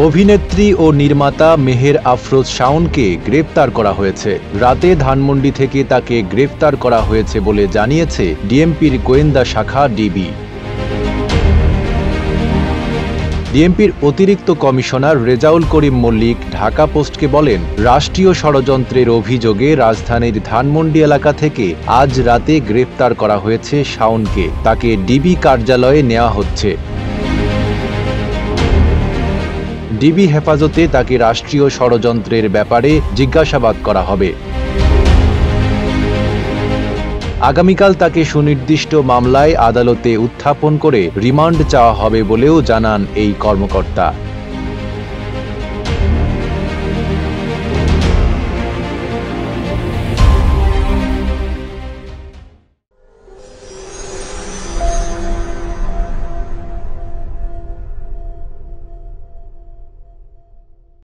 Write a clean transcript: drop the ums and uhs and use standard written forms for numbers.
অভিনেত্রী ও নির্মাতা মেহের আফরোজ শাওনকে গ্রেপ্তার করা হয়েছে। রাতে ধানমন্ডি থেকে তাকে গ্রেপ্তার করা হয়েছে বলে জানিয়েছে ডিএমপির গোয়েন্দা শাখা ডিবি। ডিএমপির অতিরিক্ত কমিশনার রেজাউল করিম মল্লিক ঢাকা পোস্টকে বলেন, রাষ্ট্রীয় ষড়যন্ত্রের অভিযোগে রাজধানীর ধানমন্ডি এলাকা থেকে আজ রাতে গ্রেপ্তার করা হয়েছে শাওনকে। তাকে ডিবি কার্যালয়ে নেওয়া হচ্ছে। ডিবি হেফাজতে তাকে রাষ্ট্রীয় ষড়যন্ত্রের ব্যাপারে জিজ্ঞাসাবাদ করা হবে। আগামীকাল তাকে সুনির্দিষ্ট মামলায় আদালতে উত্থাপন করে রিমান্ড চাওয়া হবে বলেও জানান এই কর্মকর্তা।